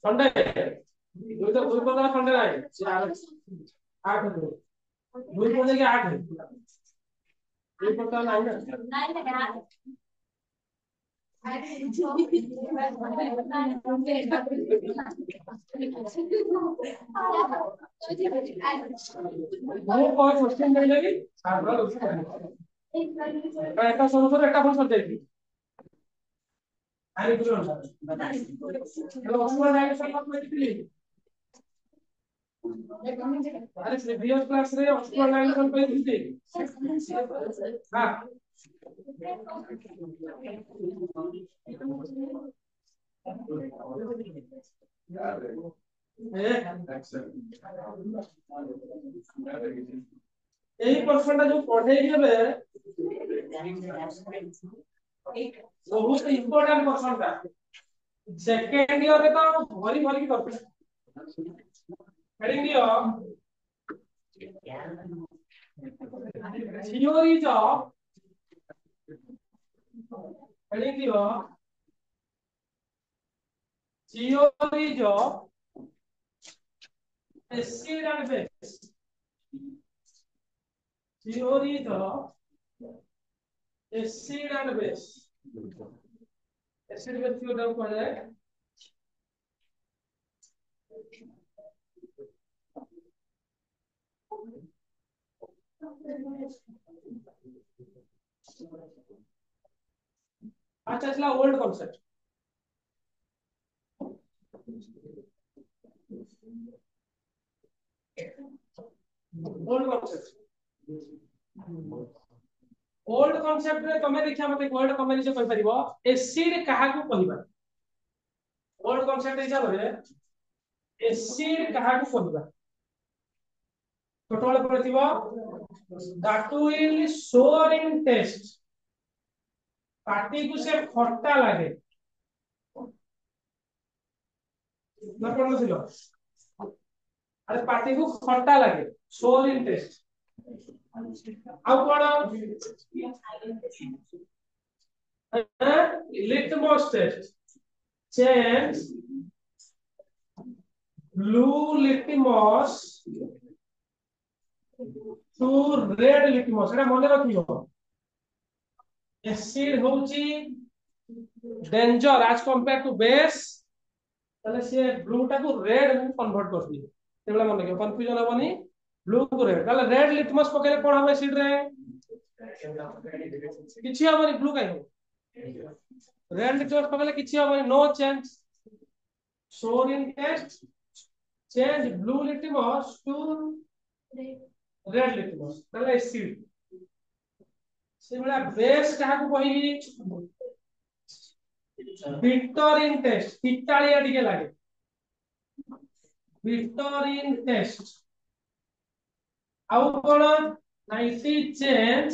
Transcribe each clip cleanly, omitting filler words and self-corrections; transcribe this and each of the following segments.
Sunday দুই তো দুই পদ संडे নাই 8 হলো দুই পদে কি 8 দুই পদ নাই না बहुत कोई क्वेश्चन नहीं लगी सारा একটা সরু একটা ফুল সাবজেক্ট আরে বুঝো না হ্যালো অসমান ডাইরেকশন কত লিখলি আরে প্রিভিয়াস ক্লাস রে অসমান ডাইরেকশন কই লিখলি হ্যাঁ এই প্রশ্নটা যে পড়েই যাবে बहुत इंपोर्टेंट क्वेश्चन था सेकंड ईयर में तो भरी भरी की करते हेडिंग दियो थियोरीज ऑफ हेडिंग दियो theories of acid and base theories of acid and base acid base को डाउन कर जाए अच्छा चला ओल्ड कॉन्सेप्ट ओल्ड कॉन्सेप्ट रे तमे देखिया मते वर्ड कम्बिनेशन कहि परिबो एसिड काहा को कहिबा ओल्ड कॉन्सेप्ट हिसाब रे एसिड काहा को कहिबा टोटल पड़थिबो that will sour in taste पार्टी को से खट्टा लागे ना पड़लो छिलो अरे पार्टी को खट्टा लागे sour in taste अब कोन litmus test change blue litmus to red litmus एटा मने रखियो एसिड होची danger as compare to base तले से ब्लू टा को रेड में कन्वर्ट कर दी तेबला मन के कंफ्यूजन होबनी ब्लू को रेड तले रेड लिटमस पकेले कोन हम एसिड रे किछि हमनी ब्लू काई हो रेड लिटमस पकेले किछि हमनी no change sour in taste change blue litmus to red litmus तले एसिड से बड़ा बेस कहा को कहि बिटर इन टेस्ट पिटालिया दिके लागे बिटर इन टेस्ट आउ कोन 90 change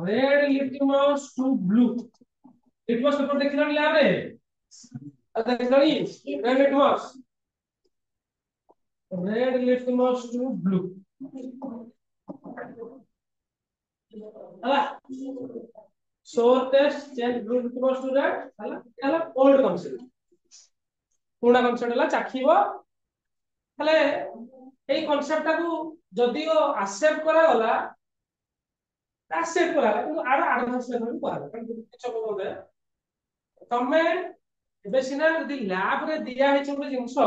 red litmus to blue litmus paper देखिला लैब रे देखलनी रेड लिटमस टू ब्लू हला sour taste change blue litmus to red हला ओल्ड कांसेप्ट पुराना कांसेप्ट हला चाखिबो हले এই কনসেপ্টটাকু যদিও অ্যাকসেপ্ট করা গলা অ্যাকসেপ্ট করা কিন্তু আর অ্যাডভান্স লেভেল করা কারণ কিছু বলতে তমে এবে সিনা যদি ল্যাব রে দিয়া হইছে ଗୋଟେ ଜିନିଷ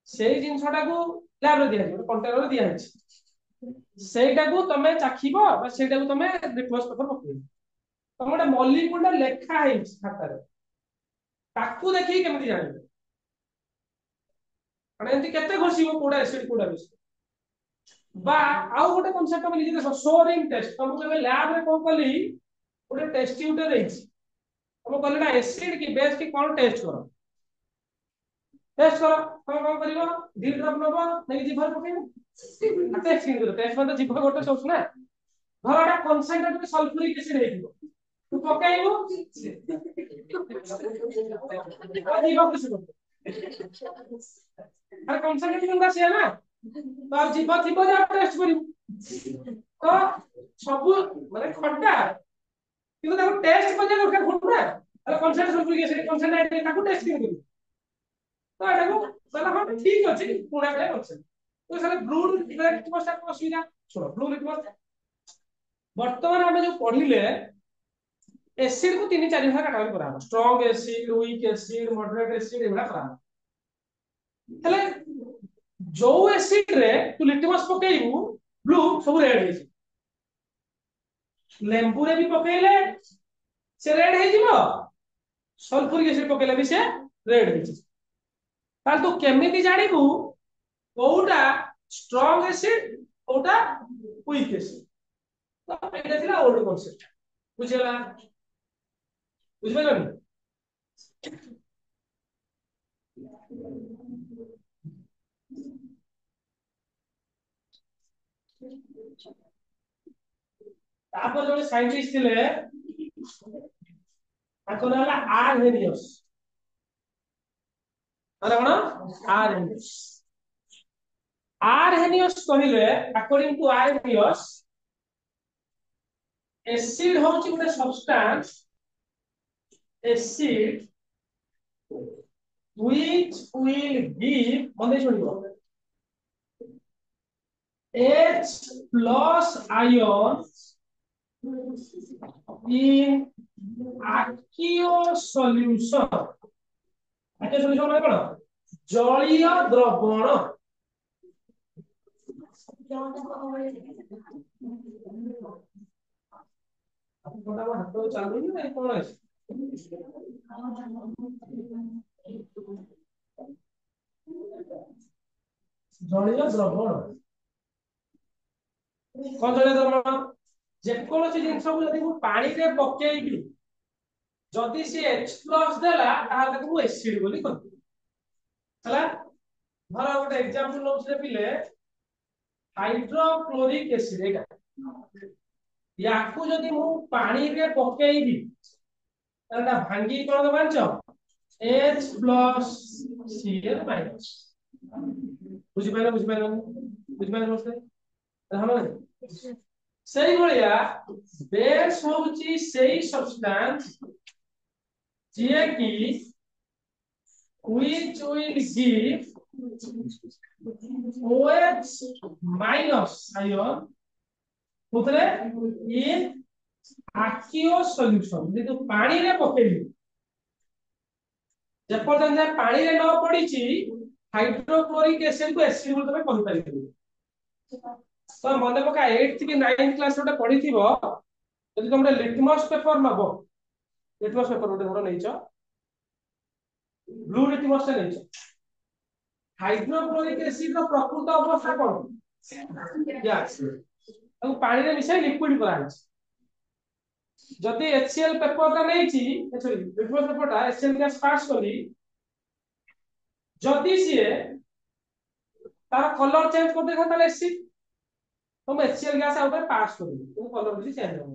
সেই জিনিসটাকু ল্যাব রে দিয়া হইছে কন্টেনর রে দিয়া হইছে সেইটাকু তমে চাখিবো বা সেইটাকু তমে লিটমস পেপার পকাইবো তমে ଗୋଟେ মলিকুলটা লেখা হইছে খাতারে তাকু দেখি কেମିତି জানিবে মানে এমতি কেতে ঘষিবো কোডা এসিড কোডা বেশি বা আউ গোটে কনসেপ্ট আমি নিজে দেখো সোরিং টেস্ট তমু কেবে ল্যাব রে কোন কলি গোটে টেस्ट ट्यूब रे देछि तमु कहले ना एसिड की बेस की कोन टेस्ट करो कोन कोन करिवो डी ड्रॉप नबो नै जीभर पकेबो टेस्ट करो टेस्ट मतलब जीभ गोटे सोस ना धरटा कन्सेंट्रेट सल्फ्यूरिक एसिड हेतिबो तू पकाइबो जीभ किछ अरे कॉन्सेंट्रेशन का से ना तो जीव थीबो जा टेस्ट करिवो तो सब माने खट्टा किंतु ताको टेस्ट करजा दरकार खट्टा अरे कंसेंट्रेट सल्फ्यूरिक एसिड कंसेंट्रेट ताको टेस्ट केमि तो एटा को साला हम ठीक अछि पुणा के कंसेंट तो साला ब्लू लिटमस का असुविधा सुनो ब्लू लिटमस वर्तमान हम जो पढिले एसिड को तीन चार भाग काटा करा strong acid weak acid moderate acid एबा करा तले जो एसिड रे तू लिटमस पकेइबू ब्लू सब रेड हे लेंबू रे भी पकेइले से रेड हे जिवो सल्फ्यूरिक एसिड पकेइले भी से रेड हे ताल तू केमिति जानिबू कोउटा स्ट्रांग एसिड कोउटा वीक एसिड तो एटा थिला ओल्ड कांसेप्ट बुझिला बुझिबेलनी तापर जो साइंटिस्ट थिले ताको नाला आरहेनियस अरे कोन आरहेनियस कहिले अकॉर्डिंग टू आरहेनियस एसिड होची गोटे substance acid which will give बंदे सुनिबो H plus ion in aqueous solution aqueous solution माने कोन जलीय द्रवण कोना हाथ चालू नहीं कोन है जलीय द्रवण कोन जलीय द्रवण जे कोनोसी जिंस को यदि मु पानी रे पकेइबी जदि से H+ देला ताहा ताको एसिड बोली कहू हला धर गोटे एग्जांपल नोट्स रे पिले हाइड्रोक्लोरिक एसिड एटा याकू जदि मु पानी रे पकेइबी ताला भांगी कोन बांचो H+Cl- बुझि पाइलो नोट्स हम सही भलिया बेस होउची सही सब्सटेंस जे कि which will give OH- ion उतरे in aqueous solution जे तो पानी रे पकेली जे पर्यंत पानी रे न पड़ीची हाइड्रोक्लोरिक एसिड को एसिड बोल तमे कहि परिबे तो मन पका 8th की 9th क्लास रे पढी थिबो यदि तुमरे लिटमस पेपर नबो लिटमस पेपर उठे धरो नैचो ब्लू लिटमस से नैचो हाइड्रोक्लोरिक एसिड रो प्रकृत अवस्था कोन गैस तो पानी रे मिसाई लिक्विड करा जदि HCl पेपर का नैची सॉरी लिटमस पेपर ता HCl गैस पास करी जदि सिए तार कलर चेंज कर देखा ताले एसिड तो HCl गैस आउट पास करी तो कलर भी चेंज हो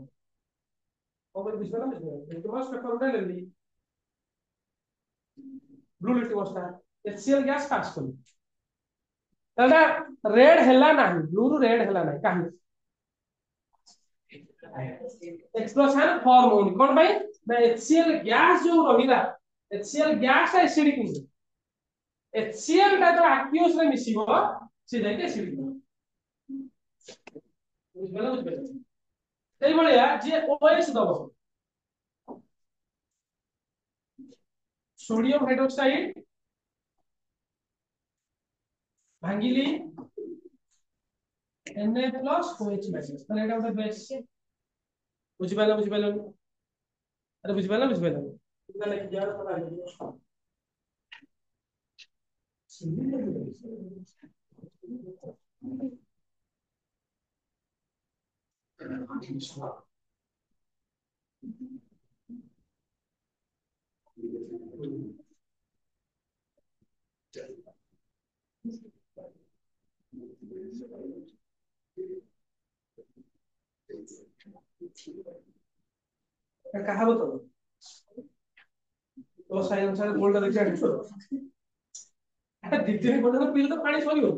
ओवर बिस्वा ना लिटमस पेपर उठे लेली ब्लू लिटमस ता HCl गैस पास करी तदा रेड हेला नाही ब्लू रेड हेला नाही काहे एक्सप्लोजन फॉर्म होनी कोन भाई ना HCl गैस जो रहिला HCl गैस एसिडिक नहीं HCl ता तो aqueous रे मिसिबो से जाके एसिडिक बुझबेला सेही भलिया जे OH दबो सोडियम हाइड्रोक्साइड भांगिली Na+OH- তাহলে এটা আমাদের বেস বুঝিপাইলা আরে বুঝিপাইলা তাহলে কি আর কথা कहा बताओ तो साइड अनुसार गोल्ड देखि आछो अरे दिदिन कोन पीले तो पानी सरियो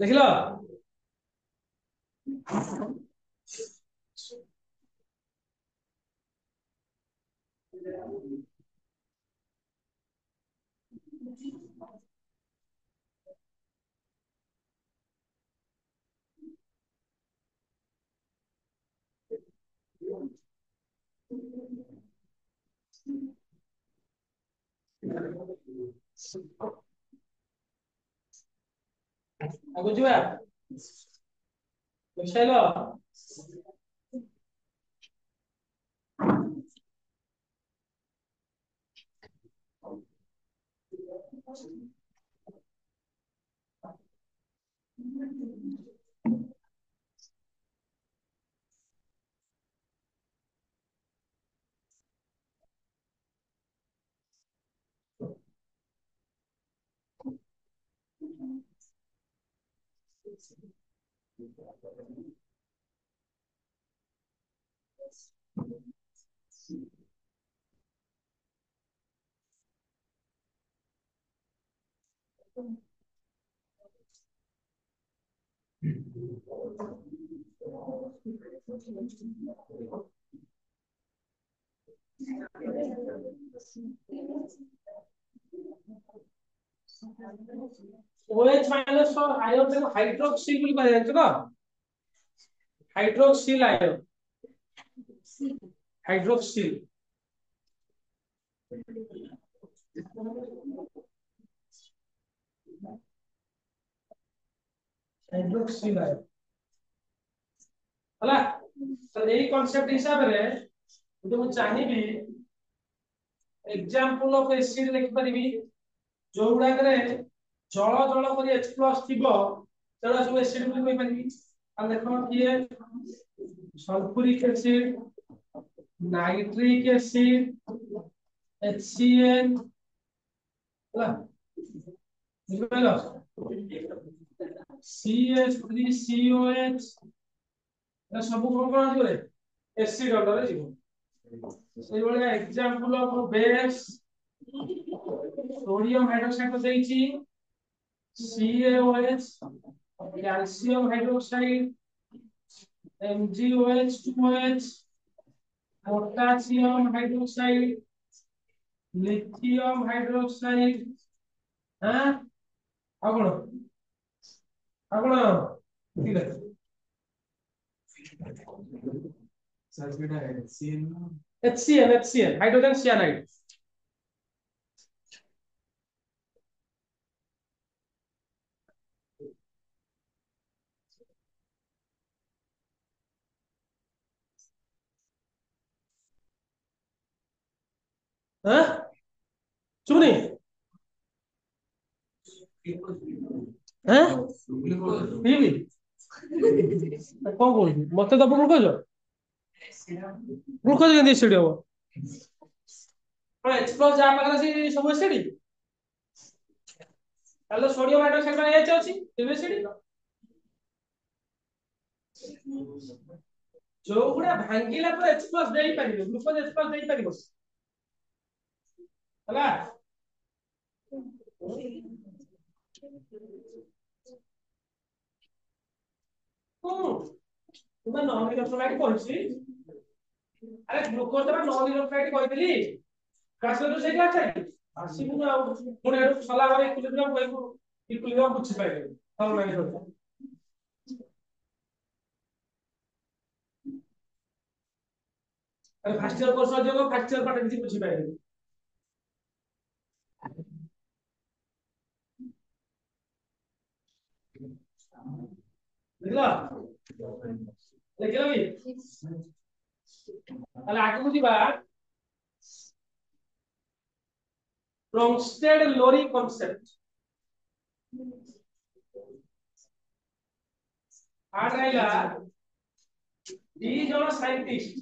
ଦେଖିଲ ଆଗକୁ ଯିବା ବୁଝାଇଲ OH माइनस और आयन को हाइड्रोक्सिल बोली कहा जाए तो hydroxyl ion hydroxyl hydroxyl ion हला तो यही कांसेप्ट हिसाब रे तो मैं चाहिबी एग्जांपल ऑफ एसिड लिख परिबी जो गुडा करे जल जल करी H+ थिबो तेरा सब एसिड बोली कहि परिबी आ देखो किए sulphuric acid nitric acid HCl हला बुझलो CH3COH ए सब कोन कोन आजिबे एसिड अंडर रे जीवो सेही वाला example of base sodium hydroxide को देइची CaOH calcium hydroxide MgOH2OH potassium hydroxide lithium hydroxide हां आगुण ठीक है HCl हाइड्रोजन साइनाइड हां सुनी हां पीबी कौन बोल मते दब ग्लूकोज ग्लूकोज के एसिड हो H+ जा पाखरा से सब एसिड ताले सोडियम हाइड्रोक्साइड में H अछि तेबे एसिड जो गुडा भांगिला पर H+ देई परिबो ग्लूकोज H+ देई परिबो हला तुम नॉन इलेक्ट्रोलाइट कहछि अरे ग्लूकोज तो नॉन इलेक्ट्रोलाइट कहतिली कासे तो सेही আছে आसीबु ना पुणे एडु सला बारे इक्विलिब्रियम कहबो इक्विलिब्रियम बुझि पाइबे सब लाइन होता अरे फर्स्ट ईयर कोर्स जो फर्स्ट ईयर पाठ किसी बुझि पाइबे देखला देखला भी তাহলে আগে বুঝিবা ব্রনস্টেড লোরি কনসেপ্ট আর রাইলা ଦି ଜଣ ସାଇଣ୍ଟିଷ୍ଟ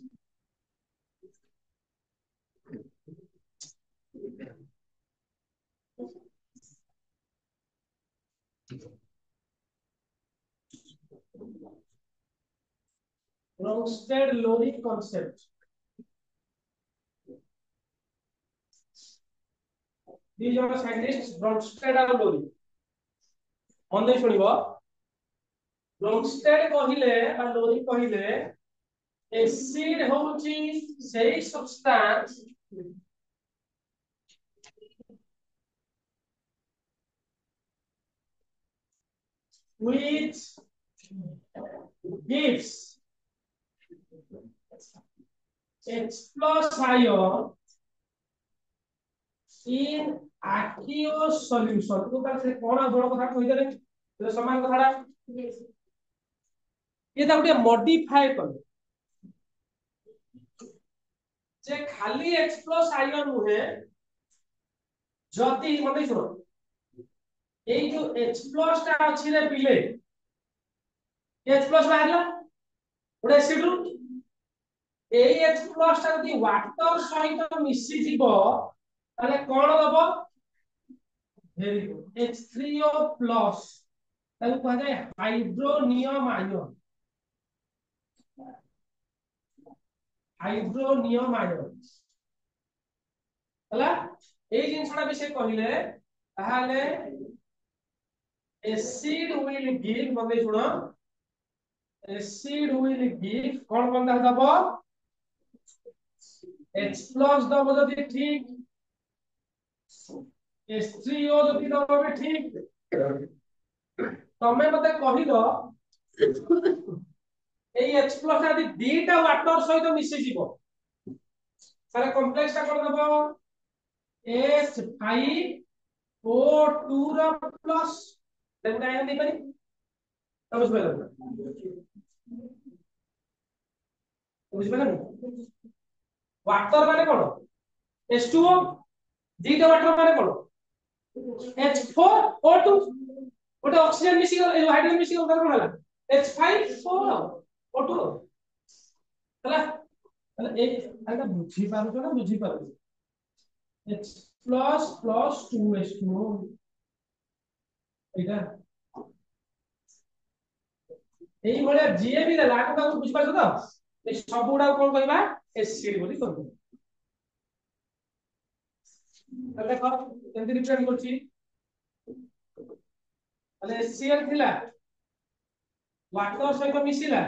ব্রনস্টেড লোরি কনসেপ্ট ଦି ଜଣ ସାଇଣ୍ଟିଷ୍ଟ ବ୍ରନସ୍ଟେଡ୍ ଆଉ ଲୋରି ମନ ଦେଇ ଶୁଣିବ ब्रोंस्टेड कहिले बा लोरी कहिले एसिड होउची सेही substance which gives H plus ion in aqueous solution तो तार से कोन बड़ कथा कहि देले तो समान कथाडा ये ता गुटे मॉडिफाई कर जे खाली H plus ion हुए जति मते सुनो এই जो H plus টা ଅଛି रे पिले H plus बाहरला ওটা এসিড রু এই H plus টা যদি ওয়াটার সহিত মিশি দিব তাহলে কোন দব ভেরি গুড H3O প্লাস তাহলে কোয়া যায় হাইড্রোনিয়াম আয়ন হলা এই জিনিসটা বিষয় কহিলে তাহলে acid will give মানে শুনো acid will give কোন বন্ধা দব H plus দব যদি ঠিক H3O যদি দব ঠিক তমে মতে কহিলো এই H plus যদি দুইটা ওয়াটার সহিত মিশি যাব তাহলে কমপ্লেক্স টা কোন দব H5O2 র প্লাস দেখুন আয়ন দেই পারি বুঝবেন বুঝবেন ওয়াটার মানে কোন H2O দুইটা ওয়াটার মানে কোন H4O2 ওটা অক্সিজেন মিশি গেল এই হাইড্রোজেন মিশি গেল তারপর হলো H5O2 তাহলে তাহলে এই এটা বুঝি পারছো না বুঝি পারছো H plus plus 2H2 এটা এই ভলিয়া জিএ বি দেলা আକୁ কাକୁ বুঝি পারছো তো এই সবগুড়া কোন কইবা এসিড বলি কইবা তাহলে দেখো কেমতি রিপ্রেজেন্ট করছি তাহলে HCl থিলা ওয়াটার সহিত মিশিলা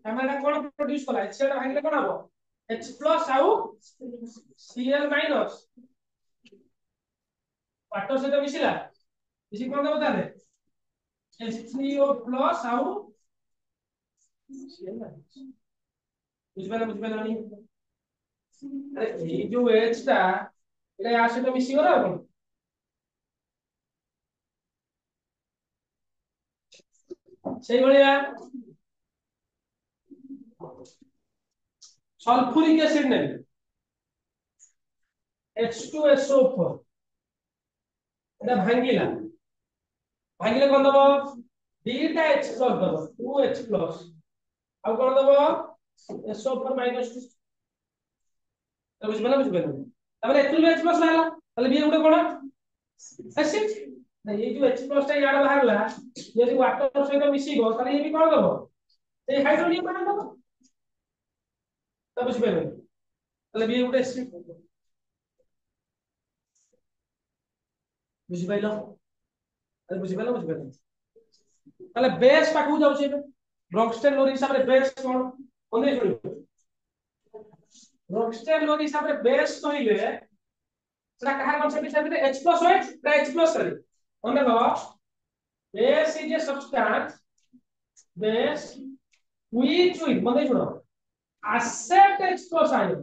আমরা কোন প্রোডিউস কলা HCl টা ভাঙিলে কোন হবো H plus আউ Cl minus ওয়াটার সহিত মিশিলা মিশি কোন দেব তাহলে H3O plus আউ Cl minus বুঝবেন আমি আরে এই যে H টা এটা এর সাথে মিশি গলা কোন সেই ভলিয়া সালফুরিক অ্যাসিড নেবে H2SO4 এটা ভাঙিলা ভাঙিলে কোন দেব দুইটা H প্লাস দেব 2H প্লাস আর কোন দেব SO4 minus 2 তো বুঝবেন তাহলে H2H প্লাস লাগলা তাহলে বিয়ে গুলো কোন অ্যাসিড না এই যে H প্লাস টা ইয়াড়া বাহারলা যদি ওয়াটার সহিত মিশিব তাহলে এই কোন দেব এই হাইড্রোনিয়াম আয়ন দেব তো বুঝবেন তাহলে বিয়ে গুলো অ্যাসিড বুঝিপাইল তাহলে বুঝিপাইল তাহলে বেস পাখু যাଉଛି ଏବେ ব্রঙ্কস্টেন লোরি হিসাବରେ বেস কোন কোনে জড়িত ব্রঙ্কস্টেন লোরি হিসাବରେ বেস কইলে সেটা কাহা কনসেপ্ট হিসাবে H+ হয় না H+ করে মনে রাখো base is a substance base which will মনে শুনো accept H+ ion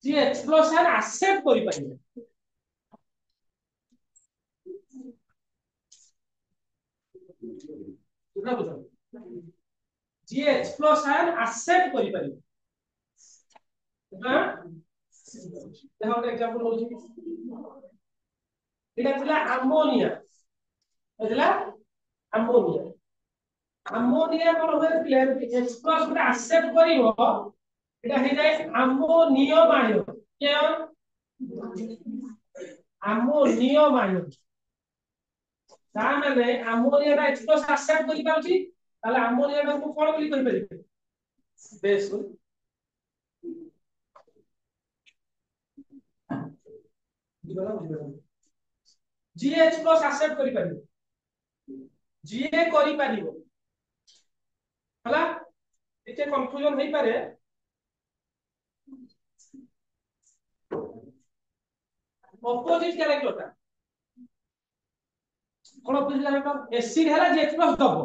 যে H+ ion accept করি পারিবে বুঝা বুঝা যে H+ ion accept করি পারিবে হ্যাঁ দেখো একটা एग्जांपल হচ্ছে এটা ছিল অ্যামোনিয়া বুঝলা অ্যামোনিয়া অ্যামোনিয়া কোন হবে H+ গুলো accept করিব এটা হই যায় অ্যামোনিয়াম আয়ন কেন অ্যামোনিয়াম আয়ন তার মানে অ্যামোনিয়াটা H+ accept করি পাউছি তাহলে অ্যামোনিয়াটা কোন বলি কই পারিবে বেশ বুঝলা GH प्लस एक्सेप्ट करि परिबो GA करि परिबो हला एते कंफ्यूजन हेई पारे ऑपोजिट कैरेक्टरटा कोन ऑपोजिट कैरेक्टर एसिड हैला GH प्लस दबो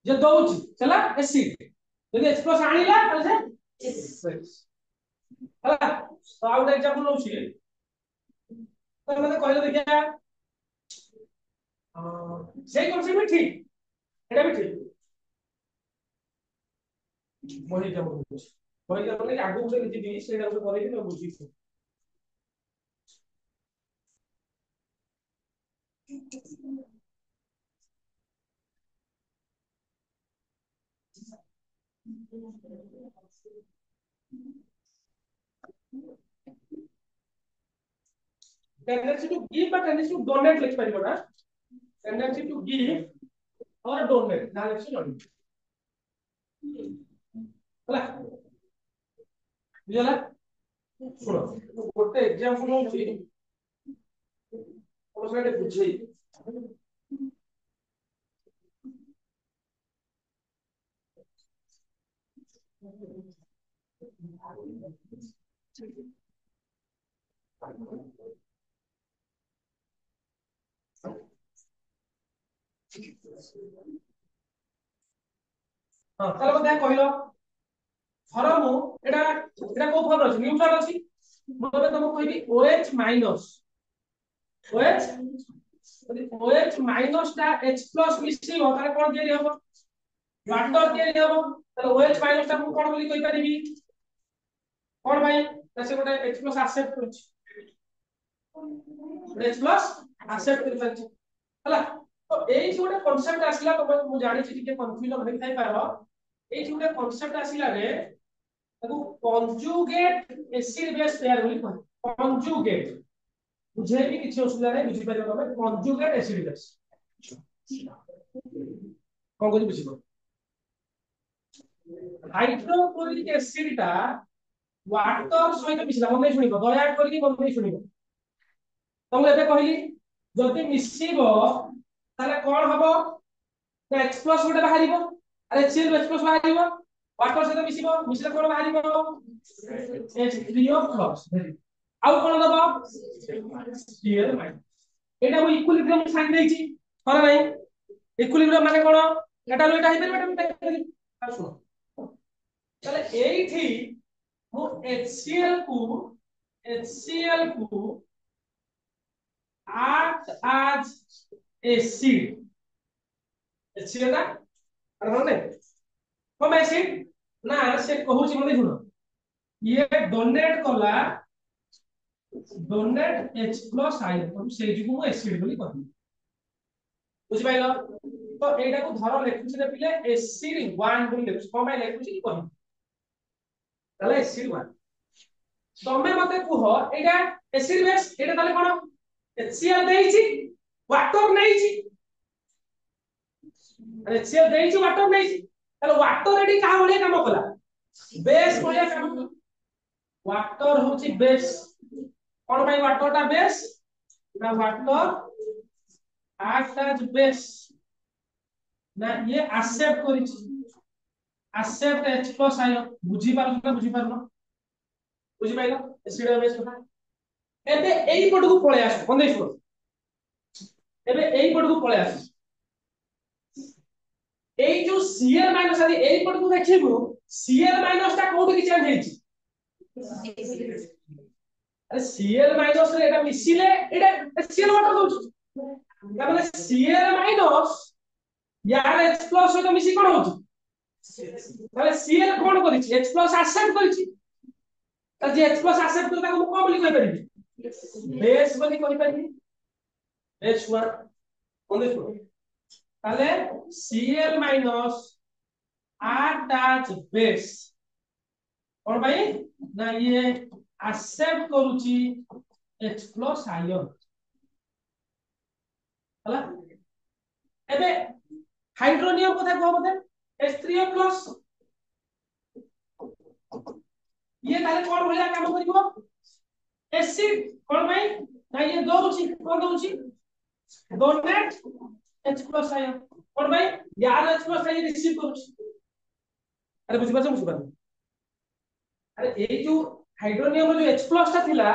जे दउची चला एसिड यदि H प्लस आनिला ताले से हला तो आउट एग्जांपल नउची तो मते कहले देखिया सेही कॉन्सेप्ट भी ठीक एटा भी ठीक मोहि जा बुझी मोहि जा बोले आगु से लिखि दी सेटा को करे कि बुझी tendency to give but tendency to donate लिख परिबो ना tendency to give or donate ना लिखि जोनी होला बुझला सुनो गोटे एग्जांपल होची ओसले बुझेई हां ताले मते कहिलो फॉर्म एटा एटा को फॉर्म अछि न्यूट्रल अछि मोबे तुमको कहबी OH minus OH OH minus टा H प्लस मिसिबो ताले कोन देरी हबो वाटर देरी हबो ताले OH माइनस टा को कोन बोली कहि परिबी कोन भाई तसे गोटे H प्लस एक्सेप्ट करछि H प्लस एक्सेप्ट करि परछि हला तो एई जोटे कांसेप्ट आसिला तो मु जानि छि कि कंफ्यूजन होई थाई पारो एई जोटे कांसेप्ट आसिला रे ताको कन्जुगेट एसिड बेस पेयर बोली कहै कन्जुगेट बुझे भी किछि असुविधा नै बुझि परिबो तमे कन्जुगेट एसिड बेस कोन कोन बुझिबो हाइड्रोक्लोरिक एसिड टा वाटर सहित मिसिला मन सुनिबो दया करके मन सुनिबो तुम एबे कहली जदि मिसिबो ताले कोन हबो तो H प्लस गोटे बाहरिबो अरे HCl H प्लस बाहरिबो वाटर सहित मिसिबो मिसिले कोन बाहरिबो H3O प्लस आउ कोन दबो Cl माइनस एटा मु इक्विलिब्रियम साइन देछि कोन नै इक्विलिब्रियम माने कोन एटा लोटा हेइ परबे एटा हेइ सुनो ताले एठी मु HCl को act as acid HCl टा अरे नै कम एसिड ना से कहूची मने सुनो ये डोनेट कला डोनेट H प्लस आयन तो से जिकु मु एसिड बोली कहबी बुझि पाइलो तो एटा को धरो लेखुछि रे पिले एसिड 1 बोली लेखुछि कम बाय लेखुछि कि कहबी ताले एसिड 1 तमे मते कुह एटा एसिड बेस एटा ताले कोन HCl देइछि वाटर नैछि अरे HCl देइछि वाटर नैछि ताले वाटर एडी का होले काम कला बेस होले काम वाटर होछि बेस कोन भाई वाटर टा बेस ना वाटर एक्ट एज बेस ना ये एक्सेप्ट करिछि एक्सेप्ट H प्लस आयो बुझी पारनो बुझी पाइलो एसिड बेस କଥା एबे एई पट को पळे आस बंदै सुनो एबे एई पट को पळे आस एई जो Cl माइनस आदि एई पट को देखिबो Cl माइनस ता कोठी कि चेंज हेछि अरे Cl माइनस रे एटा मिसिले एटा Cl वाटर दउछ माने Cl माइनस यार H प्लस सहित मिसि कोन होछ माने Cl कोन करिछि H प्लस एक्सेप्ट करिछि त जे H प्लस एक्सेप्ट करता को कोन बोली कहि परिबी बेस बोली कहि परिबी H1 कोन देखो ताले Cl minus act as base और भाई ना ये एक्सेप्ट करूची H प्लस आयन हला एबे हाइड्रोनियम कथा कहब मते H3O प्लस ये ताले कोन भलिया काम करिवो एसिड कोन भाई ना ये दौची कौन दौची डोनेट H प्लस आयन कौन भाई यार H प्लस आयन रिसीव करूची अरे बुझी पाछ बुझी पाछ अरे ए जो हाइड्रोनियम जो H प्लस ता थिला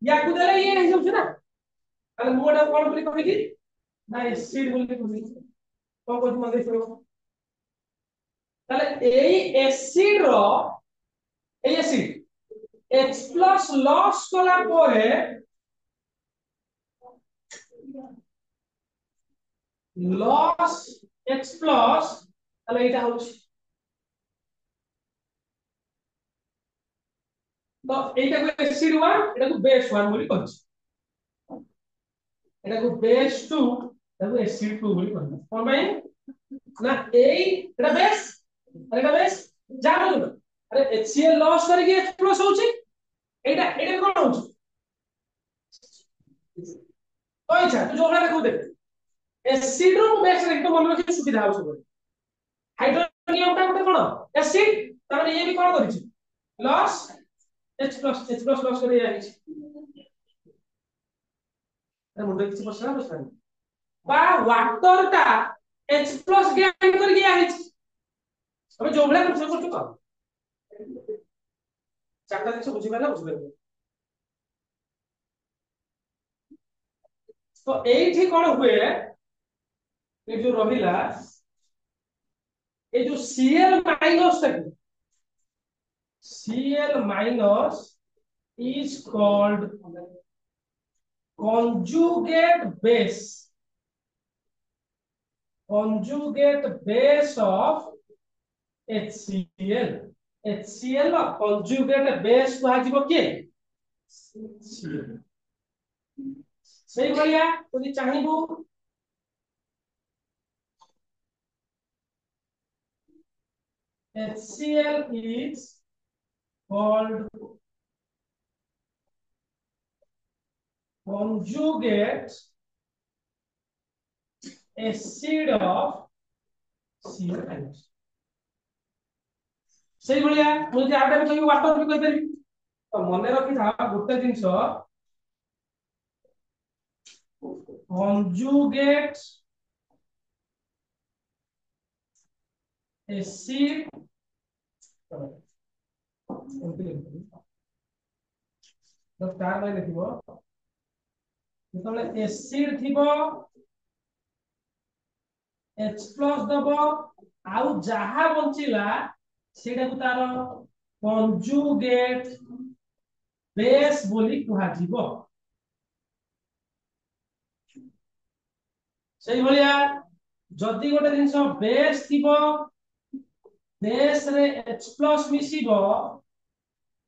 या को देले ये हे जाउछ ना अरे मु एटा कोन बोली कहि ना एसिड बोली कहि कोन कोन मन देखियो ताले एई एसिड रो एई एसिड H प्लस लॉस कला परे लॉस H प्लस ताले एटा होछ तो एटा को एसिड 1 एटा को बेस 1 बोली कहछ एटा को बेस 2 एटा को एसिड 2 बोली कहछ कोन भाई ना एई एटा बेस अरे एटा बेस जानो अरे HCl लॉस करके H प्लस होची एटा एटा कोन होची तो इच्छा तू जो देखो देख एसिड रो बेस रे तो मन रखि सुविधा हो सब हाइड्रोनियम ता गोटे कोन एसिड तार ये भी कोन करिछि लॉस H प्लस लॉस करे आइछि अरे मुंडे किछि प्रश्न प्रश्न बा वाटर ता H प्लस गेन करके आइछि अब जो भले कुछ करछु तो चारटा दिन बुझि पाला बुझि पाला तो एठी कोन हुए ए जो रहिला ए जो Cl माइनस तक Cl minus is called conjugate base of HCl HCl ର conjugate base କୁହାଯିବ କିଏ ସେଇ ଭଳିଆ ଯଦି ଚାହିଁବୁ HCl is called conjugate acid of Cl सेही भलिया मुझे आटा भी कहि वाटर भी कहि देली तो मने रखि था गोटे जिंस conjugate acid तो स्टार में देखिबो जेतले एसिड थिबो H प्लस दबो आउ जहा बंचिला सेटा को तार conjugate base बोली कुहा जीवो सेही भलिया जदी गोटे जिंस बेस थिबो बेस रे H प्लस मिसिबो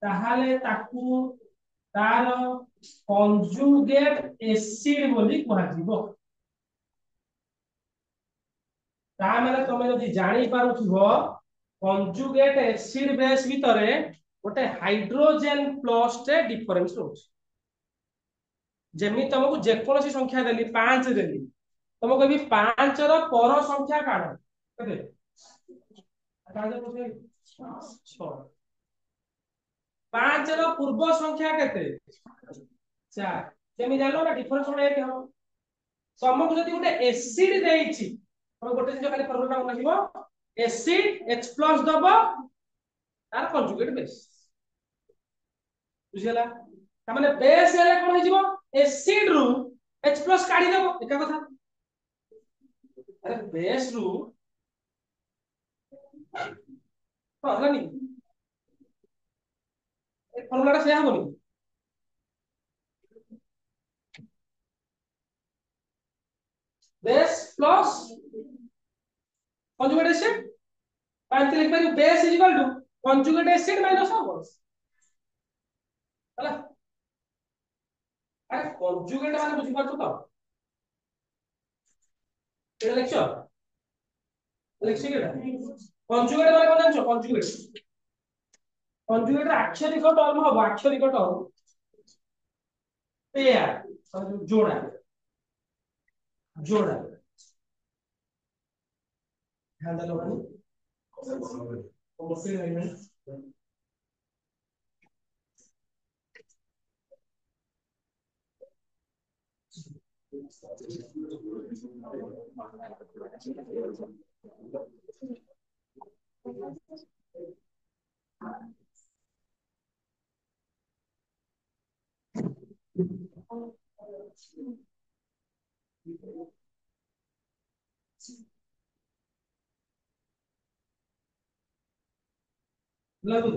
ताहाले ताकू तार conjugate acid बोली कुहा जीवो ता माने तमे जदी जानि पारुथिबो conjugate acid base भितरे गोटे हाइड्रोजन प्लस टे डिफरेंस होछ जेमि तुमको जे कोनोसी संख्या देली 5 देली तुमको भी 5 रो पर संख्या काढ केते 5 रो 6 5 रो पूर्व संख्या केते 4 जेमि जानो ना डिफरेंस होले के हो तुमको जदी गोटे एसिड देइछि तुम गोटे जिंस खाली फॉर्मूला लिखिबो एसिड H प्लस दबो तार conjugate base बुझिला त माने बेस हेले कोन हो जिवो एसिड रु H प्लस काढी देबो एका कथा अरे बेस रु होला नी ए फॉर्मूला से हबो नी बेस प्लस conjugate acid पांच लिख पारी base is equal to conjugate acid minus हबो होला अरे conjugate माने बुझि पाछो तो एटा लेक्चर केटा conjugate माने कोन जानछो conjugate अक्षरिक टर्म हबो अक्षरिक टर्म पेयर जोड़ा जोड़ा ध्यान दलो भाई ओके भाई लागू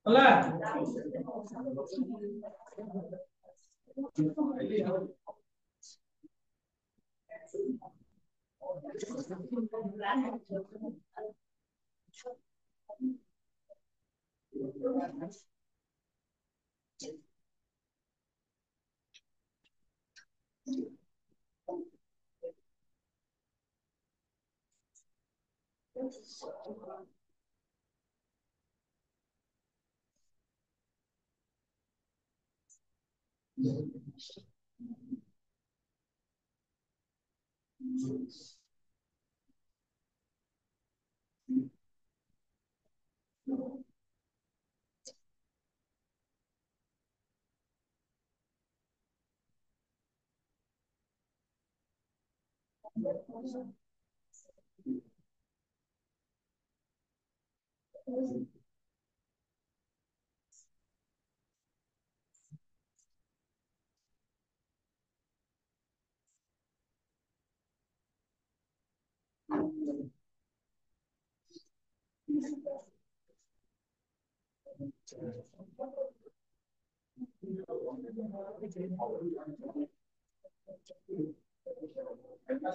ହେଲା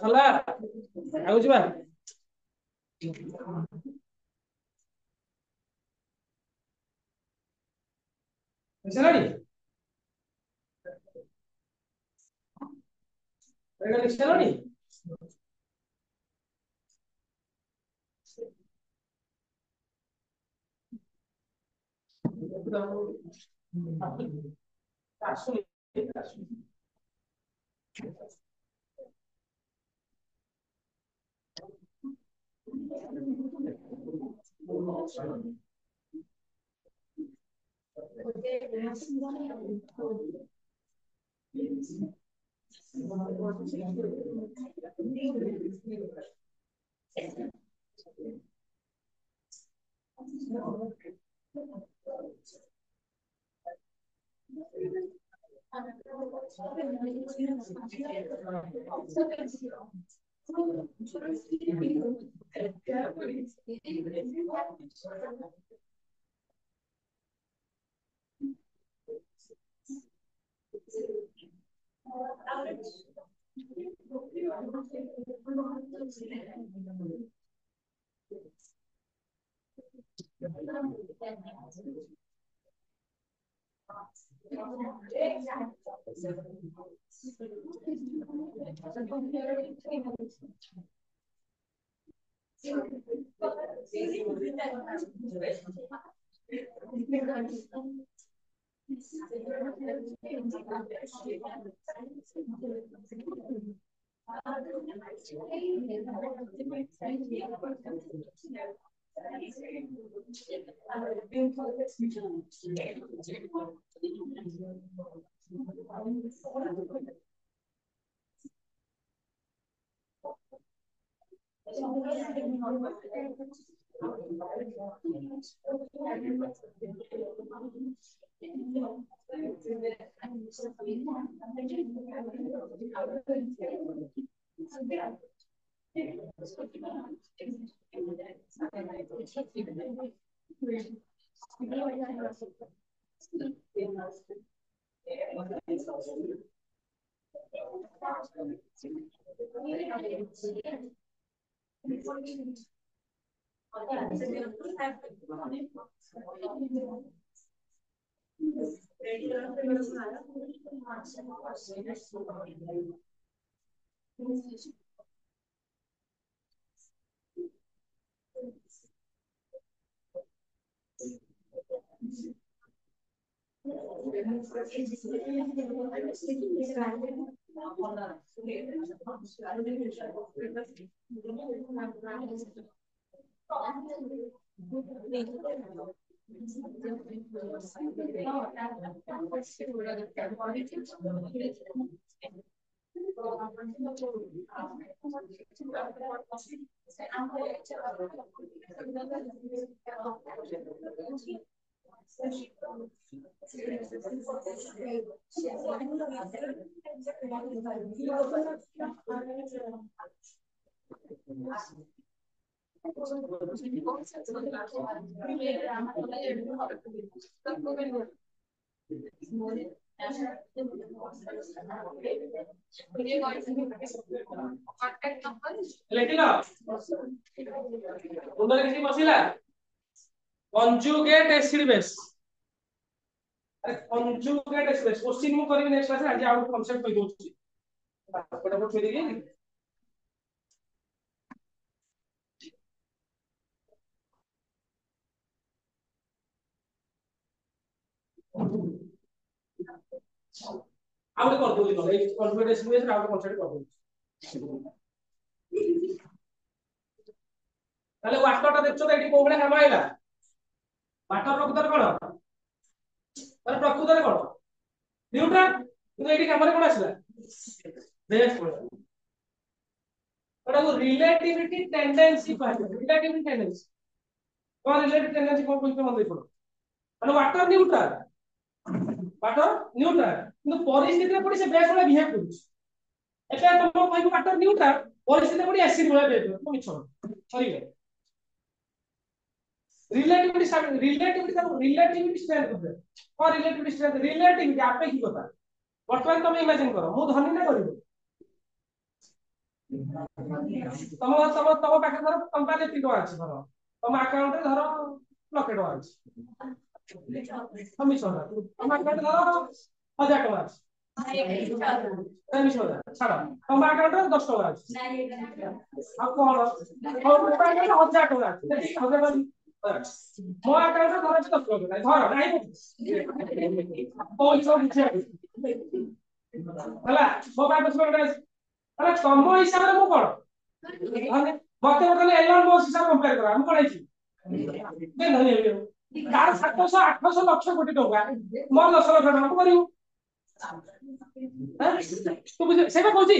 ହେଲା ଆଉ ଯିବା ବୁଝିଲାଣି ଏଇଟା ବୁଝିଲାଣି ଆସୁନି लेकिन मुंडरे किसी बसिला conjugate acid base अरे conjugate acid base क्वेश्चन मु करबी नेक्स्ट क्लास आज आउट कांसेप्ट कहि दोछि फटाफट छोड़ी दिए आउट कर दोली तो ए conjugate acid base out concept कर दोछि তাহলে ওয়াটারটা দেখছো তো এটি কোন ভলিয়া কাম আইলা ওয়াটার প্রকৃতরে কোন তাহলে প্রকৃতরে কোন নিউট্রাল কিন্তু এটি কামরে কোন আসলা বেস কোন ওটা রিলেটিভিটি টেন্ডেন্সি পাইছে রিলেটিভিটি টেন্ডেন্সি কোন রিলেটিভ টেন্ডেন্সি কোন কইতে মনে পড়ো মানে ওয়াটার নিউট্রাল কিন্তু পরিস্থিতিরে পড়ি সে বেস ভলিয়া বিহেভ করুছে এটা তুমি কইবো ওয়াটার নিউট্রাল পরিস্থিতিরে পড়ি অ্যাসিড ভলিয়া বিহেভ করুছে তুমি মিছ সরি रिलेटिविटी स्ट्रेंथ करबे और रिलेटिविटी स्ट्रेंथ रिलेटिविटी आपेक्षिकता वर्तमान तुम इमेजिन करो मु धनी ना करिवो तम तम तम पाखे धर तम पाखे ती टका अछि धर तम अकाउंट रे धर लके टका अछि हम छोरा तम अकाउंट धर 1000 टका अछि नहीं छोरा छाड़ तम अकाउंट रे 10 टका अछि आ कोन और पाखे 1000 टका अछि 1000 ମୋ ଆକାଉଣ୍ଟରେ ଧର 10 ଟଙ୍କା ଧର ନାହିଁ ପଇସା ବୁଝିବା ହେଲା ମୋ ପାଖରେ 10 ଟଙ୍କା ଅଛି ହେଲା ତମ ହିସାବରେ ମୁଁ କଣ ମତେ ଗୋଟେ ଏଲନ ମସ୍କ ହିସାବରେ କମ୍ପେୟାର କରା ମୁଁ କଣ ହେଇଛି ଯେ ଧନୀ ହେବି ତାର 700 800 ଲକ୍ଷ କୋଟି ଟଙ୍କା ମୋର 10 ଲକ୍ଷ ଟଙ୍କା ମୁଁ କରିବୁ ତୁ ବୁଝ ସେଇଟା କହୁଛି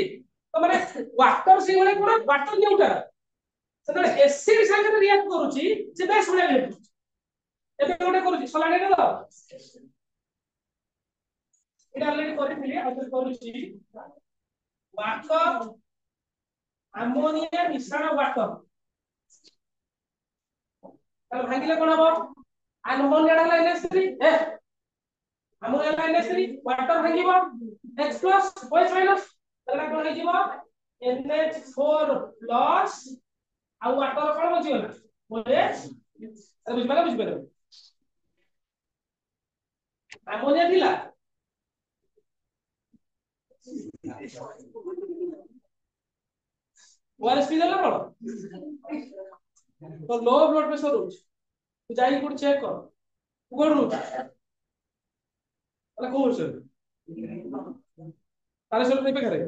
ତ ମାନେ ୱାଟର ସେଇଭଳିଆ କଣ ୱାଟର ନିଉଟ୍ରାଲ ସେତେବେଳେ ଏସିଡ ସାଙ୍ଗରେ ରିଆକ୍ଟ କରୁଛି ସେ ବେଶ ଭଳିଆ ରିଆକ୍ଟ କରୁଛି ଏବେ ଗୋଟେ କରୁଛି ସଲାଡ ରେ ତ ଏଟା ଅଲରେଡି କରିଥିଲି ଆଉ ଥରେ କରୁଛି ୱାଟର ଆମୋନିଆ ମିଶ୍ରଣ ୱାଟର ତାହେଲେ ଭାଙ୍ଗିଲେ କଣ ହବ ଆମୋନିଆ ଟା NH3 ଆମୋନିଆ ଟା NH3 ୱାଟର ଭାଙ୍ଗିବ H+ OH- ତାହେଲେ କଣ ହେଇଯିବ NH4+ ଆଉ ୱାଟର କଣ ବଞ୍ଚିଗଲା OH ବୁଝିପାରିଲ ଆମୋନିଆ ଥିଲା ORS पी देला कଣ तो लो ब्लड प्रेशर होछ तू जाई कोड चेक कर तू कोड नु अरे कोड सर तारे सर नहीं पे करे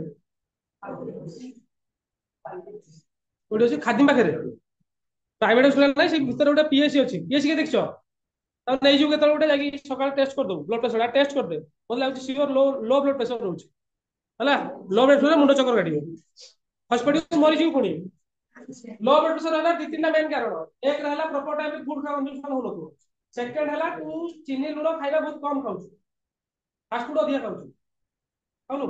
କୋଉଠି ଅଛି ଖାଦିମ ପାଖରେ ପ୍ରାଇଭେଟ ହସ୍ପିଟାଲ ନାହିଁ ସେ ଭିତରେ ଗୋଟେ ପିଏସି ଅଛି ପିଏସି କେ ଦେଖିଛ ତାକୁ ନେଇଯିବୁ କେତେବେଳେ ଗୋଟେ ଯାଇକି ସକାଳେ ଟେଷ୍ଟ କରିଦବୁ ବ୍ଲଡ ପ୍ରେସର ଟେଷ୍ଟ କରିଦେ ମତେ ଲାଗୁଛି ସିଓର लो लो ବ୍ଲଡ ପ୍ରେସର ରହୁଛି ହେଲା लो ବ୍ଲଡ ପ୍ରେସର ମୁଣ୍ଡ ଚକ୍କର କାଟିବ ହସ୍ପିଟାଲ ମରିଯିବୁ ପୁଣି लो ब्लड प्रेशर है दी तीन मेन कारण एक रहला प्रॉपर टाइम फूड कंजम्पशन हो नको सेकंड हैला तू चीनी लूण खाइबा बहुत कम खाउछु फास्ट फूड अधिक खाउछु खाउनु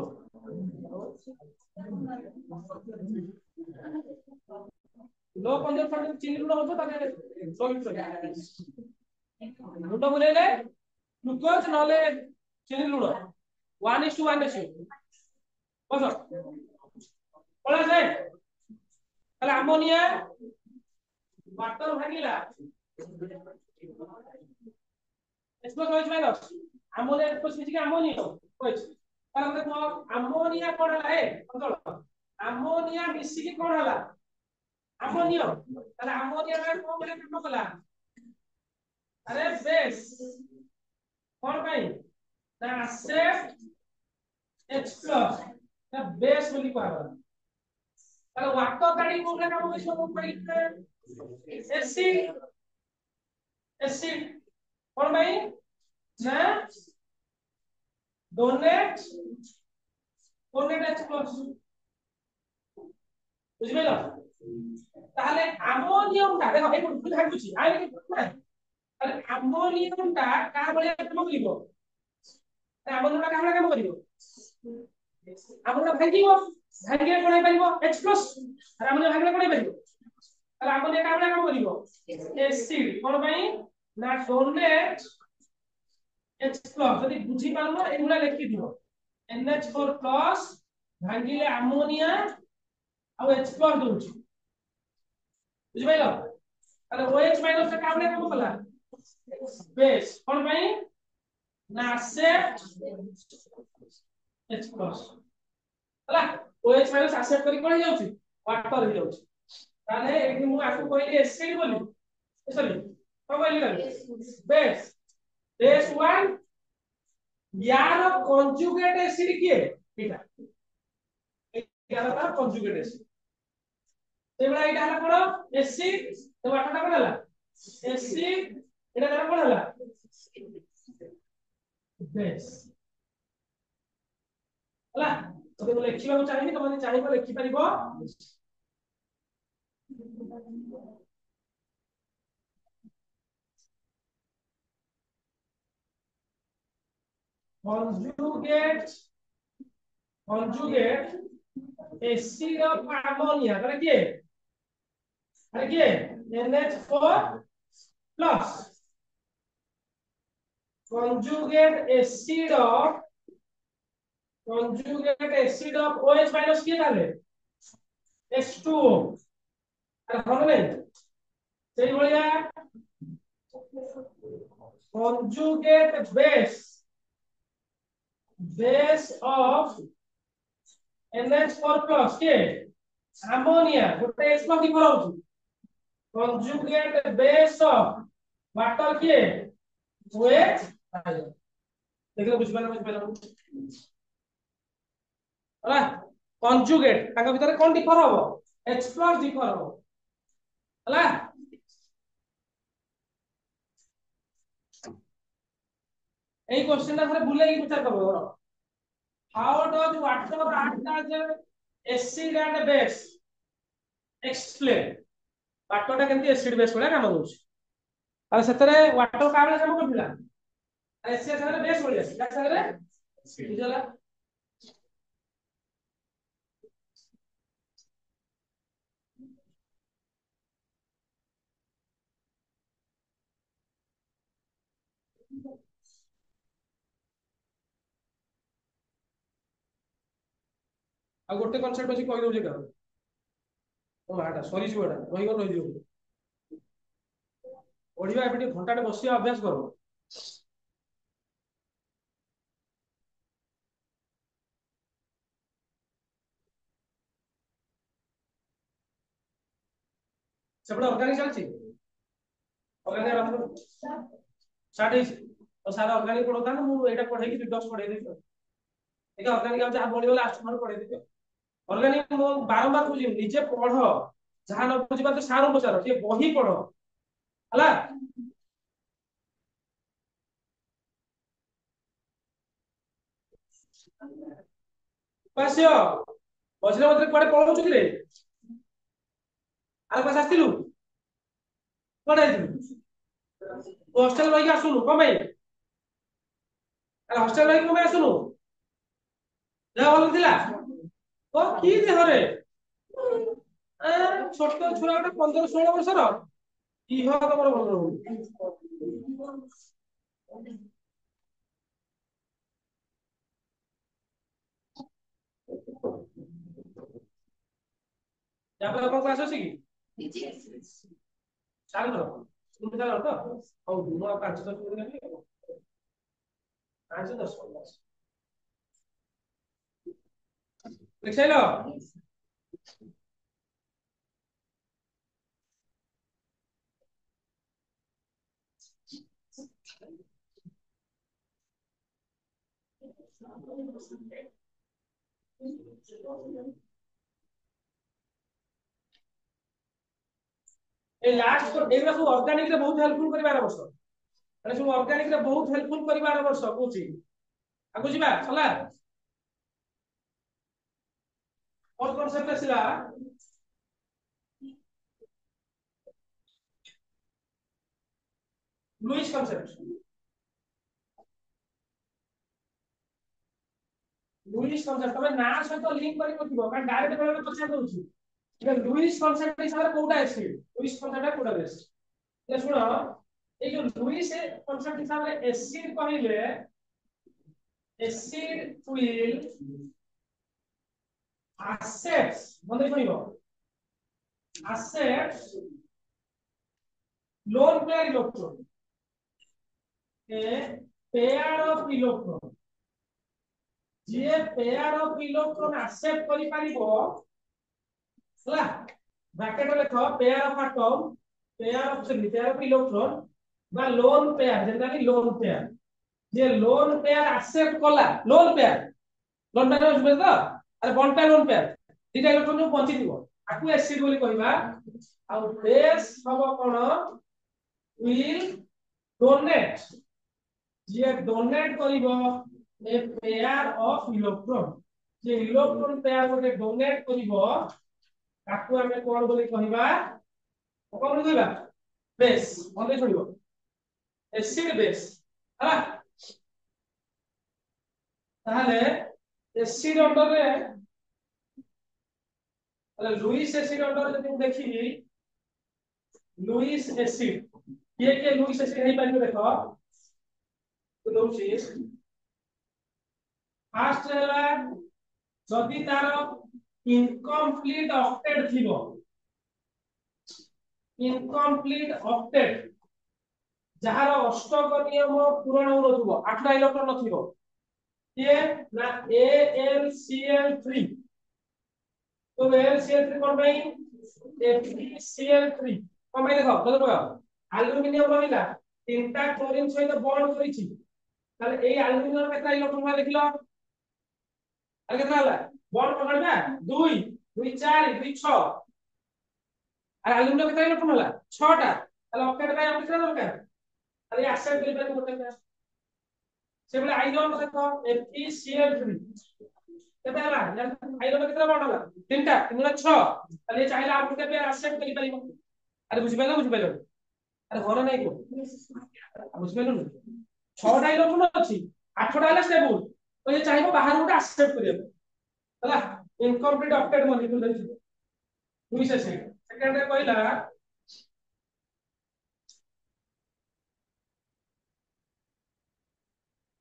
लो कंजम्पशन चीनी लूण होतो ताके मुंड बुलेले ग्लूकोज नले चीनी लूण 1:1 रेशियो बस पळा जाय তাহলে अमोनिया वाटर भागिला एक्सप्लोर होइछ माइनस अमोनिया एक्सप्लोर मिछि कि अमोनिया होइछ तार देखो अमोनिया कोन हला हे अंतल अमोनिया मिछि कि कोन हला अमोनिया ताले अमोनिया रे कोन बले काम कला अरे बेस कोन भाई ना एसिड H+ ना बेस बोली कहबा ताले वाटर गाड़ी कोन रे काम कइछ कोन भाई एसिड एसिड कोन भाई ना डोनेट H+ বুঝিলা তাহলে অ্যামোনিয়ামটা দেখো এই কোন ভাঙুছি আইলে কি তাহলে অ্যামোনিয়ামটা কার বলে কাম করিব অ্যামোনিয়ামটা কার কাম করিব অ্যামোনিয়া ভাঙিব ভাঙিলে কোন পারিব H+ আর অ্যামোনিয়া ভাঙিলে কোন পারিব তাহলে অ্যামোনিয়া কার কাম করিব এসিড কোন পাই না ডোনেট H+ যদি বুঝি পারো না এগুলা লিখি দিও NH4+ ভাঙিলে অ্যামোনিয়া ଆଉ H+ ଦଉଛି ବୁଝିପାଇଲ ତାହେଲେ OH- ଟା କାମରେ କାମ କଲା ବେସ୍ କୋନ ପାଇଁ ନା ଆସେପ୍ଟ H+ ହେଲା OH- ଆସେପ୍ଟ କରି କୋन ଯାଉଛି वाटर ହେଇ ଯାଉଛି ତାହେଲେ ଏଠି ମୁଁ ଆକୁ କହିଲି एसिड ବୋଲି ସରି କଣ କହିଲି ବେସ୍ बेस 1 यार कॉन्जुगेट एसिड किए एटा यार कॉन्जुगेट एसिड तेबला एटा हला कोन एसिड तो वाटरटा कोन हला एसिड एटा तार कोन हला बेस हला तो मैं लिखिबा को चाहिए तो माने चाहिबो लिखि परिबो conjugate acid of ammonia তাহলে কি আরে কি NH4 plus conjugate acid of OH minus কি তাহলে H2O আর হবে না সেই ভলিয়া conjugate base of NH4 plus के ammonia गोटे H+ की कराउछु conjugate base of water के OH देखो बुझ पाला होला conjugate ताका भीतर कोन डिफर हो H+ डिफर हो होला এই কোশ্চেনটা ধরে ভুলে গিয়ে বিচার করব বড় how does water act as acid and base explain ওয়াটারটা কেমতি অ্যাসিড বেস ভলিয়া কাম করছে আর সেতরে ওয়াটার কামলে কাম করছিলা एसिड सागरे बेस भलिया का सागरे बुझला आ गोटे कांसेप्ट अछि कहि दउ जे का ओ आटा सरी जुडा रहि दियो ओडिया एबे घंटाटे बसिया अभ्यास करो सेपडा ऑर्गेनिक चलछि ऑर्गेनिक रखो स्टार्ट है तो सारा ऑर्गेनिक पढोता ना मु एटा पढाई कि 10 पढाई देतो एटा ऑर्गेनिक आ जा बोलियो लास्ट मार पढाई देतो ऑर्गेनिक मु बारंबार बुझी निजे पढ़ जहां न बुझी तो सारू पचार ये बही पढ़ हला पासियो बजरे बजरे कोडे पळौ छु रे आल पास आस्तिलु कोडे हॉस्टल रही आसुनु कमे अरे हॉस्टल रही कमे आसुनु देह भल थिला ओ की देह रे ए छोट छुरा गोटे 15 16 वर्षर इह तमर भल रहू जापर को क्लास अछि की साल रो तुम साल तो और दुनो 5 10 दिन नहीं 5 10 लिखैलो ए लास्ट को एगरा सब ऑर्गेनिक रे बहुत हेल्पफुल करिवार वर्ष अरे सब ऑर्गेनिक रे बहुत हेल्पफुल करिवार वर्ष कोची आगु जिबा चला और कांसेप्ट आसिला लुइस कांसेप्ट लुइस कांसेप्ट तमे ना सहित लिंक करि नथिबो कारण डायरेक्ट बेले पछा दउछु ये लुइस कांसेप्ट हिसाब रे कोडा आसी लुइस कांसेप्ट कोडा आसी ये सुनो ए जो लुइस कांसेप्ट हिसाब रे एसिड कहिले acid will accepts বন্ধ করিব accepts lone pair electron a pair of electron J pair of electron accept करि पारिबो हला ब्रैकेट लेख pair of atom pair of electron बा lone pair जेंता कि lone pair जे lone pair accept कला lone pair बुझबे तो अरे वन पेयर वन पेयर दिटा इलेक्ट्रॉन जो पहुंची दिबो आकु एसिड बोली कहबा आ बेस हबो कोन विल डोनेट जे डोनेट करिवो ए पेयर ऑफ इलेक्ट्रॉन जे इलेक्ट्रॉन पेयर को डोनेट करिवो आकु हमें कोन बोली कहबा कोन कहबा बेस मते छोड़िबो एसिड बेस हला ताहले एसिड अंडर रे अरे लुइस एसिड अंडर जदि देखि लुइस एसिड के लुइस एसिड हेई पारिबो देखो तो दउछि फास्ट हैला जदि तार इनकम्प्लीट ऑक्टेट थिबो इनकम्प्लीट ऑक्टेट जहार अष्टक नियम पूर्ण हो नथिबो 8टा इलेक्ट्रॉन नथिबो ये ना AlCl3 तो AlCl3 कोन भाई FeCl3 कोन भाई देखो देखो एल्युमिनियम रहिला तीनटा क्लोरीन सहित बॉन्ड करिछि ताले ए एल्युमिनियम केता इलेक्ट्रॉन देखिलो अरे केता हला बॉन्ड पकड़बा 2 2 4 2 6 अरे एल्युमिनियम केता इलेक्ट्रॉन हला 6 टा ताले ऑक्टेट भाई हम केता दरकार अरे एक्सेप्ट करि पारे गोटे से बोले आयरन देखो FeCl3 केता हला आयरन केता बॉन्ड हला तीनटा 3 6 ताले चाहेला आप केबे एक्सेप्ट करि पारिबो अरे बुझि पाइलो अरे घर नहीं को बुझि पाइलो 6टा इलेक्ट्रॉन अछि 8टा हला स्टेबल तो ये चाहिबो बाहर गोटे एक्सेप्ट करियो हला इनकम्प्लीट ऑक्टेट मॉलिक्यूल देखि दुई से सेकंड रे कहला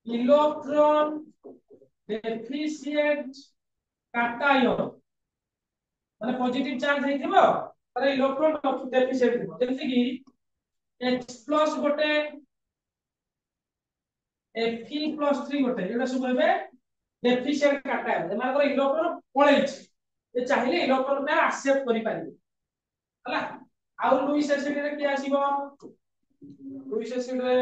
इलेक्ट्रॉन डेफिशिएंट कैटायन माने पॉजिटिव चार्ज हेतिबो अरे इलेक्ट्रॉन डेफिशिएंट हेतिबो जेंति कि H+ गोटे Fe+3 गोटे एटा सब हेबे डेफिशिएंट कैटायन एमानकर इलेक्ट्रॉन पळेछि ए चाहिले इलेक्ट्रॉन पे एक्सेप्ट करि पारिबे हला आउ लुइस एसिड रे कि आसीबो लुइस एसिड रे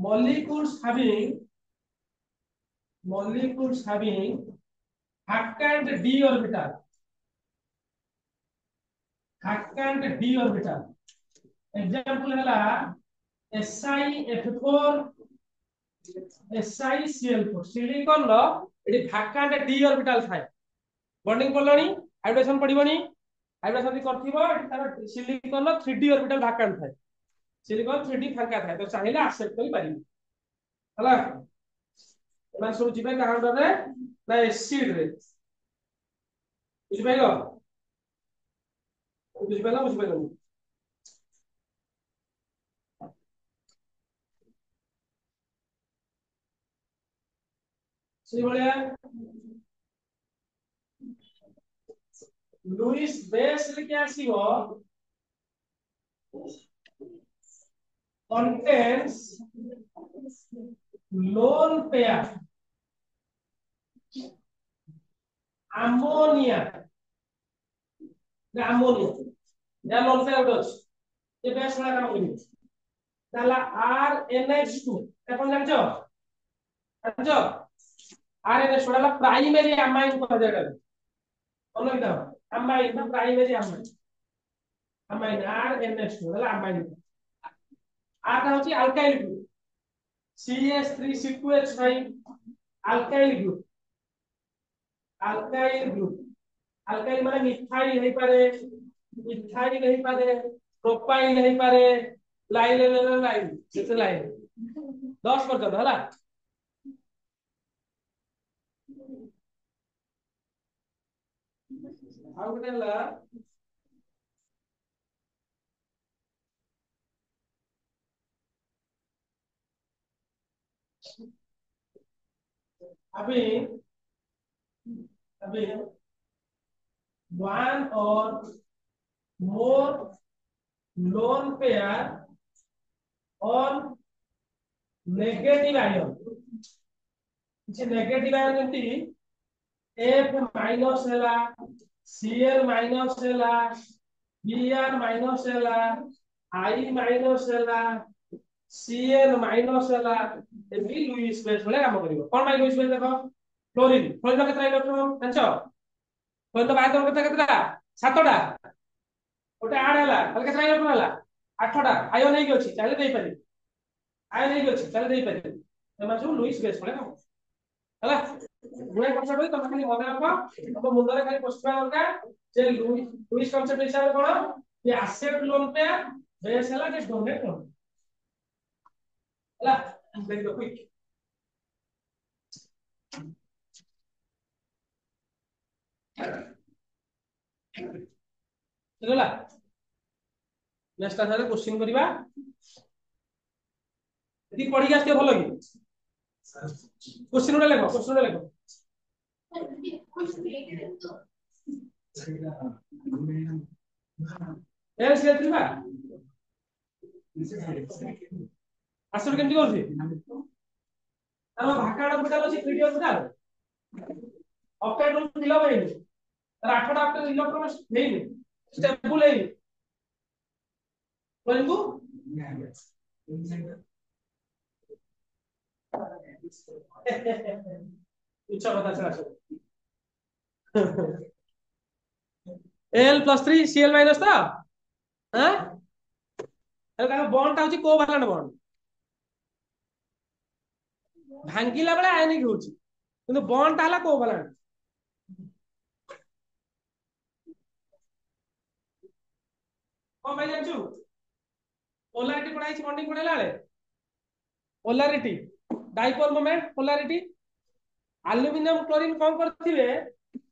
molecules having vacant d orbital, vacant d orbital. Example है SiF4 SiCl4 सिलिकॉन रो एडी vacant d orbital थाए बॉन्डिंग पड़लानी हाइड्रोजन पड़िबनी हाइड्रोजन भी करथिबो एडी तार सिलिकॉन रो 3d orbital vacant थाए सिलिकॉन 3d फांका थाए तो चाहेले एक्सेप्ट करि पारिबी हला एमान सब जिबे काउंटर रे ना एसिड रे बुझि पाइलो बुझि पाइलो से भलिया लुईस बेस लिखे आसीबो contains lone pair ammonia या lone pair उठो ये बेस वाला काम करियो ताला RNH2 कौन जानजो RNH2 वाला प्राइमरी अमाइन को जाडा बोलो इधर अमाइन ना प्राइमरी अमाइन RNH2 वाला अमाइन आटा होची alkyl group CH3C2H5 alkyl group alkyl माने मिथाइल नहीं पारे प्रोपाइल नहीं पारे लाइन से लाइन 10 पर्यंत हला आउ गटे हला अभी one or more lone pair on negative ion जे नेगेटिव आयन जंती F माइनस हैला Cl माइनस हैला Br माइनस हैला I माइनस हैला Cl माइनस हैला ए भी लुईस बेस भले काम करिवो कोन माइ लुईस बेस देखो क्लोरीन केतरा इलेक्ट्रॉन जानछो क्लोरीन तो बाय केतरा 7टा ओटे आड हैला ताले केतरा इलेक्ट्रॉन हैला 8टा आयन हेइ अछि चाले देई पारि आयन हेइ अछि चाले देई पारि एमा जो लुईस बेस भले काम हला गुणे कन्सेप्ट तो खाली मने रखो तो मुंडरे खाली पस्पा दरकार जे लुईस कन्सेप्ट हिसाब कोन ये एसेट लोन पे बेस हैला जे डोनेट लोन हला देख दो क्विक चला नेक्स्ट आसारे क्वेश्चन करिबा यदि पढ़ी आस्ते भलो कि क्वेश्चन उडा लेखो एल से थ्रीबा आसर केमति करछि तार भाकाड ऑर्बिटल अछि 3d ऑर्बिटल ऑक्टाइड फिल अप हेइ तार 8टा ऑक्टाइड इलेक्ट्रॉन हेइ स्टेबल हेइ परंतु इच्छा कथा छला L + 3 Cl- था हां एल का बॉन्ड ता होची कोवैलेंट बॉन्ड भांगिला बेले आयनिक होची किंतु बॉन्ड ता हला कोवैलेंट को भाई जानछु पोलैरिटी पढ़ाई छी बॉन्डिंग पढ़ेला बेले polarity dipole moment polarity aluminium chlorine कोन करथिबे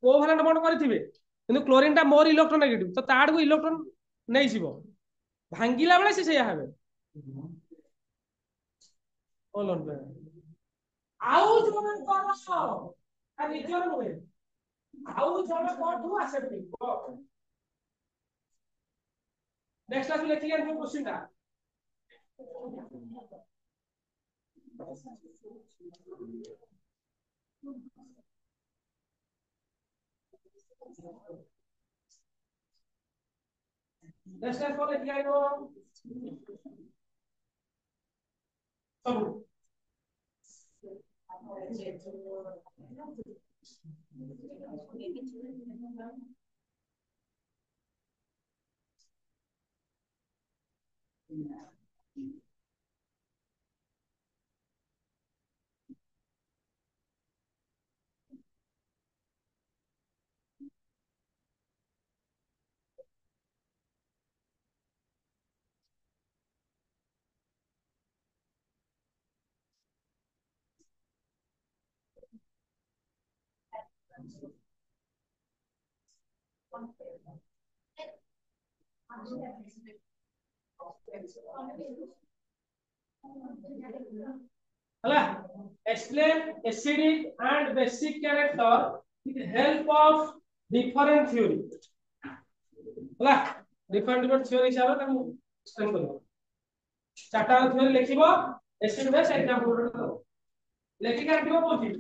कोवैलेंट बॉन्ड करथिबे किंतु क्लोरीन ता मोर इलेक्ट्रोनेगेटिव तो ताड को इलेक्ट्रॉन नहीं जीवो भांगिला बेले से सेया हबे ओलन पे आउ जने करसो आ निजर नुहे आउ जने कोठू आसेप्टिंग नेक्स्ट क्लास में लेखिए क्वेश्चन ता नेक्स्ट क्लास को लेखिए सब हला explain acidic and basic character with help of different theory हला different theory हिसाब रे हम एक्सप्लेन करबो चारटा थ्योरी लिखिबो एसिड बेस एग्जांपल दो लेखि के रखिबो कोथि